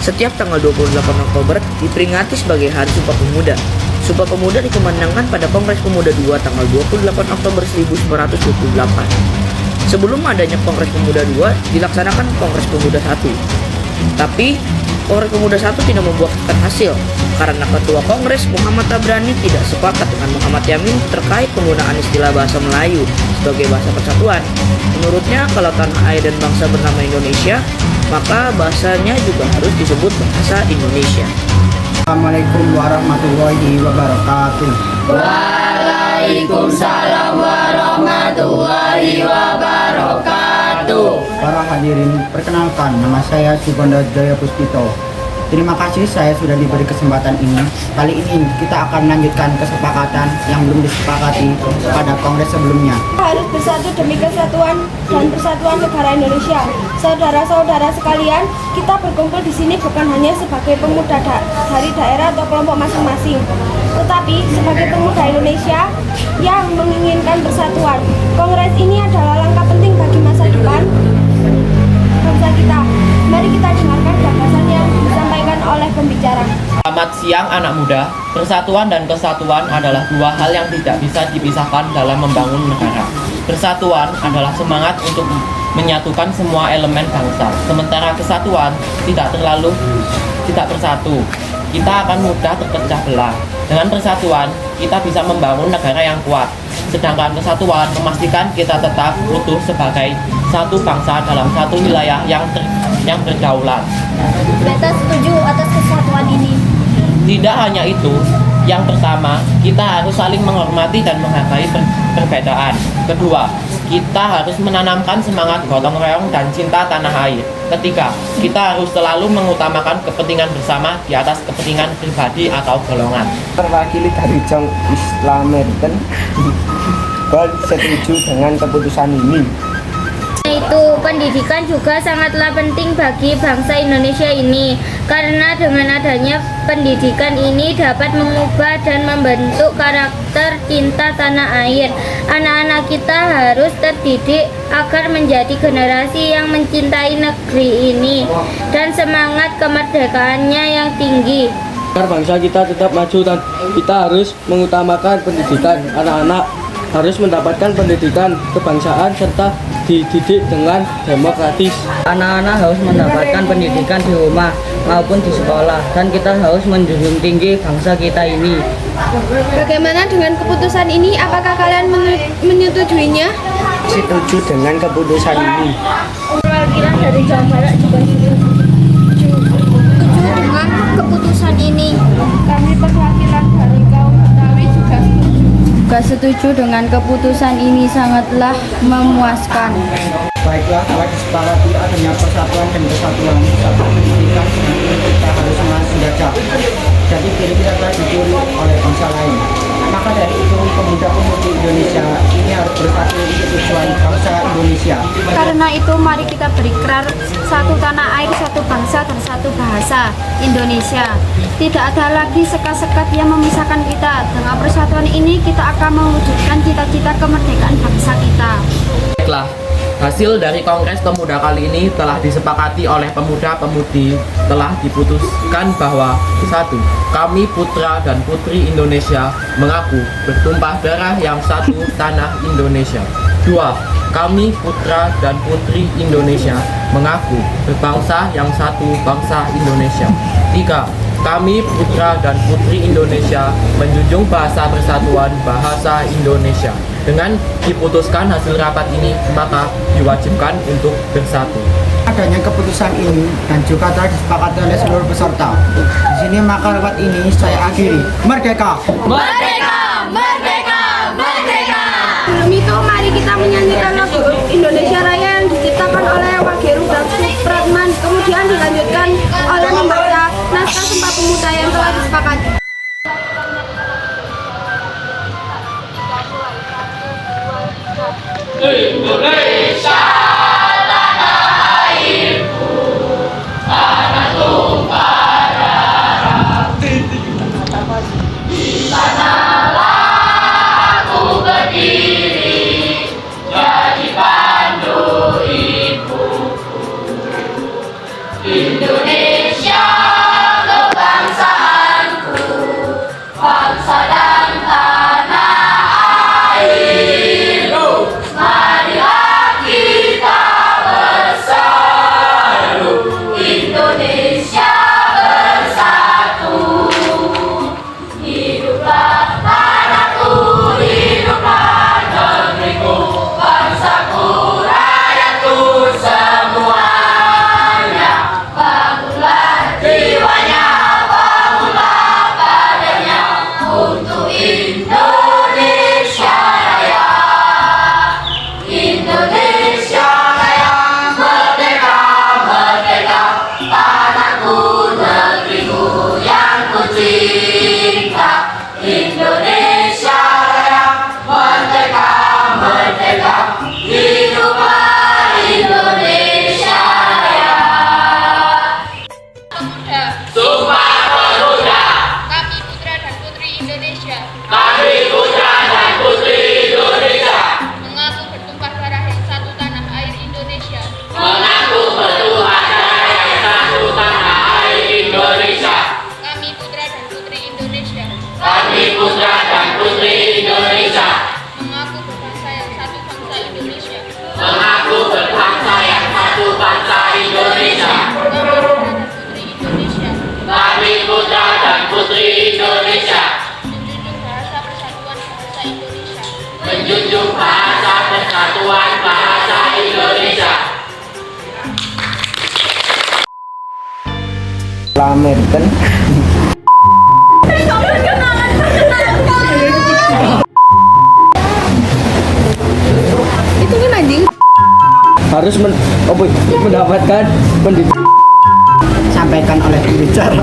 Setiap tanggal 28 Oktober diperingati sebagai Hari Sumpah Pemuda. Sumpah Pemuda dikumandangkan pada Kongres Pemuda II tanggal 28 Oktober 1928. Sebelum adanya Kongres Pemuda II, dilaksanakan Kongres Pemuda I. Tapi, Kongres Pemuda I tidak membuahkan hasil karena Ketua Kongres Muhammad Tabrani tidak sepakat dengan Muhammad Yamin terkait penggunaan istilah bahasa Melayu sebagai bahasa persatuan. Menurutnya, kalau tanah air dan bangsa bernama Indonesia, maka bahasanya juga harus disebut bahasa Indonesia. Assalamualaikum warahmatullahi wabarakatuh. Waalaikumsalam warahmatullahi wabarakatuh. Para hadirin, perkenalkan, nama saya Subanda Jaya Puspito. Terima kasih saya sudah diberi kesempatan ini. Kali ini kita akan melanjutkan kesepakatan yang belum disepakati pada kongres sebelumnya. Harus bersatu demi kesatuan dan persatuan negara Indonesia. Saudara-saudara sekalian, kita berkumpul di sini bukan hanya sebagai pemuda dari daerah atau kelompok masing-masing, tetapi sebagai pemuda Indonesia yang menginginkan persatuan. Kongres ini adalah langkah penting bagi masa depan bangsa kita. Mari kita dengarkan gagasan yang disampaikan oleh pembicara. Selamat siang anak muda. Persatuan dan kesatuan adalah dua hal yang tidak bisa dipisahkan dalam membangun negara. Persatuan adalah semangat untuk menyatukan semua elemen bangsa. Sementara kesatuan tidak bersatu. Kita akan mudah terpecah belah. Dengan persatuan, kita bisa membangun negara yang kuat. Sedangkan kesatuan memastikan kita tetap utuh sebagai satu bangsa dalam satu wilayah yang berdaulat. Beta setuju atas kesatuan ini. Tidak hanya itu, yang pertama, kita harus saling menghormati dan menghargai perbedaan. Kedua, kita harus menanamkan semangat gotong royong dan cinta tanah air. Ketiga, kita harus selalu mengutamakan kepentingan bersama di atas kepentingan pribadi atau golongan. Terwakili dari Jong Islamerten, setuju dengan keputusan ini. Itu pendidikan juga sangatlah penting bagi bangsa Indonesia ini, karena dengan adanya pendidikan ini dapat mengubah dan membentuk karakter cinta tanah air. Anak-anak kita harus terdidik agar menjadi generasi yang mencintai negeri ini dan semangat kemerdekaannya yang tinggi. Agar bangsa kita tetap maju dan kita harus mengutamakan pendidikan. Anak-anak harus mendapatkan pendidikan kebangsaan serta dididik dengan demokratis. Anak-anak harus mendapatkan pendidikan di rumah maupun di sekolah, dan kita harus menjunjung tinggi bangsa kita ini. Bagaimana dengan keputusan ini? Apakah kalian menyetujuinya? Setuju dengan keputusan ini. Perwakilan dari Jawa Barat juga Setuju dengan keputusan ini. Kami perwakilan dari kaum Betawi juga setuju dengan keputusan ini, sangatlah memuaskan. Baiklah, telah disepakati adanya persatuan dan kesatuan satu pendidikan dengan ini kita harus mengajar. Jadi diri kita telah dicuri oleh bangsa lain. Maka dari itu pemuda-pemudi Indonesia ini harus bersatu untuk tujuan bangsa Indonesia. Karena itu mari kita berikrar satu tanah air, satu bangsa, dan satu bahasa Indonesia. Tidak ada lagi sekat-sekat yang memisahkan kita. Dengan persatuan ini kita akan mewujudkan cita-cita kemerdekaan bangsa kita. Baiklah, hasil dari Kongres Pemuda kali ini telah disepakati oleh pemuda-pemudi. Telah diputuskan bahwa 1. Kami putra dan putri Indonesia mengaku bertumpah darah yang satu tanah Indonesia. 2. Kami putra dan putri Indonesia mengaku berbangsa yang satu bangsa Indonesia. 3. Kami putra dan putri Indonesia menjunjung bahasa persatuan bahasa Indonesia. Dengan diputuskan hasil rapat ini, maka diwajibkan untuk bersatu. Adanya keputusan ini dan juga telah disepakati oleh seluruh peserta. Di sini maka rapat ini saya akhiri. Merdeka! Merdeka! Merdeka! Merdeka! Sebelum itu, mari kita menyanyikan lagu Indonesia Raya yang diciptakan oleh Wageru dan Supratman, kemudian dilanjutkan oleh membaca naskah Sumpah Pemuda yang telah disepakati. Indonesia tanah airku, tanah tumpah darah. Di sanalah aku berdiri, jadi pandu ibuku. Indonesia American. harus mendapatkan pendidikan Sampaikan oleh pembicara.